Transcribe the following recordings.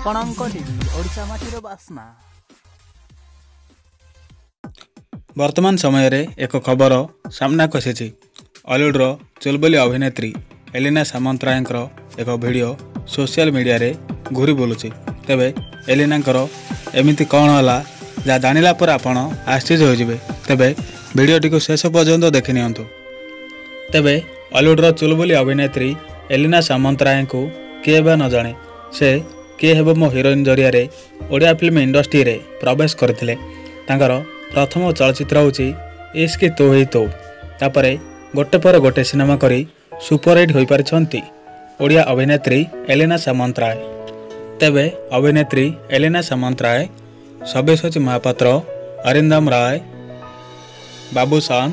ଆପଣଙ୍କ ଟିଭି ଓଡ଼ିଶା ମାଟିର ବାସ୍ନା। ବର୍ତ୍ତମାନ ସମୟରେ ଏକ ଖବର ସାମ୍ନାକୁ ଆସିଛି। ଅଲିଉଡ଼ର ଚୁଲବୁଲି ଅଭିନେତ୍ରୀ ଏଲିନା ସାମନ୍ତରାୟଙ୍କର ଏକ ଭିଡ଼ିଓ ସୋସିଆଲ ମିଡ଼ିଆରେ ଘୁରି ବୁଲୁଛି। ତେବେ ଏଲିନାଙ୍କର ଏମିତି କ'ଣ ହେଲା ଯାହା ଜାଣିଲା ପରେ ଆପଣ ଆଶ୍ଚର୍ଯ୍ୟ ହୋଇଯିବେ। ତେବେ ଭିଡ଼ିଓଟିକୁ ଶେଷ ପର୍ଯ୍ୟନ୍ତ ଦେଖି ନିଅନ୍ତୁ। ତେବେ ଅଲିଉଡ଼ର ଚୁଲବୁଲି ଅଭିନେତ୍ରୀ ଏଲିନା ସାମନ୍ତରାୟଙ୍କୁ କିଏ ବା ନ ଜାଣେ। ସେ କିଏ ହେବ ମୋ ହିରୋଇନ୍ ଜରିଆରେ ଓଡ଼ିଆ ଫିଲ୍ମ ଇଣ୍ଡଷ୍ଟ୍ରିରେ ପ୍ରବେଶ କରିଥିଲେ। ତାଙ୍କର ପ୍ରଥମ ଚଳଚ୍ଚିତ୍ର ହେଉଛି ଇସ୍କ ତୋ ହି ତୋ। ତାପରେ ଗୋଟେ ପରେ ଗୋଟେ ସିନେମା କରି ସୁପରହିଟ୍ ହୋଇପାରିଛନ୍ତି ଓଡ଼ିଆ ଅଭିନେତ୍ରୀ ଏଲିନା ସାମନ୍ତରାୟ। ତେବେ ଅଭିନେତ୍ରୀ ଏଲିନା ସାମନ୍ତରାୟ ସବ୍ୟସାଚୀ ମହାପାତ୍ର, ଅରିନ୍ଦମ ରାୟ, ବାବୁସାନ୍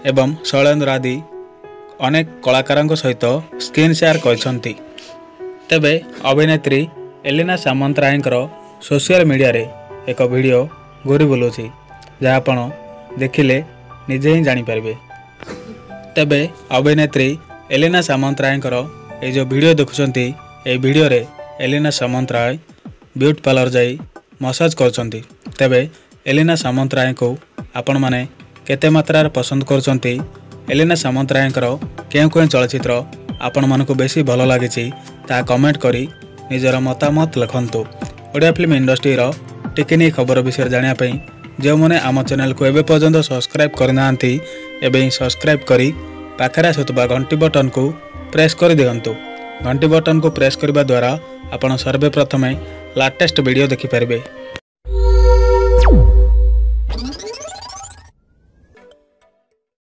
ଏବଂ ଶୈଳେନ୍ଦ୍ର ଆଦି ଅନେକ କଳାକାରଙ୍କ ସହିତ ସ୍କ୍ରିନ୍ ସେୟାର କରିଛନ୍ତି। ତେବେ ଅଭିନେତ୍ରୀ ଏଲିନା ସାମନ୍ତରାୟଙ୍କର ସୋସିଆଲ ମିଡ଼ିଆରେ ଏକ ଭିଡ଼ିଓ ଘୁରି ବୁଲୁଛି, ଯାହା ଆପଣ ଦେଖିଲେ ନିଜେ ହିଁ ଜାଣିପାରିବେ। ତେବେ ଅଭିନେତ୍ରୀ ଏଲିନା ସାମନ୍ତରାୟଙ୍କର এই ଯେଉଁ ଭିଡ଼ିଓ ଦେଖୁଛନ୍ତି, ଏହି ଭିଡ଼ିଓରେ ଏଲିନା ସାମନ୍ତରାୟ ବ୍ୟୁଟି ପାର୍ଲର ଯାଇ ମସାଜ କରୁଛନ୍ତି। ତେବେ ଏଲିନା ସାମନ୍ତରାୟଙ୍କୁ ଆପଣମାନେ କେତେ ମାତ୍ରାରେ ପସନ୍ଦ କରୁଛନ୍ତି? ଏଲିନା ସାମନ୍ତରାୟଙ୍କର କେଉଁ କେଉଁ ଚଳଚ୍ଚିତ୍ର ଆପଣମାନଙ୍କୁ ବେଶୀ ଭଲ ଲାଗିଛି ତାହା କମେଣ୍ଟ କରି ନିଜର ମତାମତ ଲେଖନ୍ତୁ। ଓଡ଼ିଆ ଫିଲ୍ମ ଇଣ୍ଡଷ୍ଟ୍ରିର ଟିକିନି ଖବର ବିଷୟରେ ଜାଣିବା ପାଇଁ ଯେଉଁମାନେ ଆମ ଚ୍ୟାନେଲକୁ ଏବେ ପର୍ଯ୍ୟନ୍ତ ସବସ୍କ୍ରାଇବ୍ କରିନାହାନ୍ତି, ଏବେ ହିଁ ସବସ୍କ୍ରାଇବ୍ କରି ପାଖରେ ଆସୁଥିବା ଘଣ୍ଟି ବଟନକୁ ପ୍ରେସ୍ କରିଦିଅନ୍ତୁ। ଘଣ୍ଟି ବଟନକୁ ପ୍ରେସ୍ କରିବା ଦ୍ୱାରା ଆପଣ ସର୍ବପ୍ରଥମେ ଲାଟେଷ୍ଟ ଭିଡ଼ିଓ ଦେଖିପାରିବେ।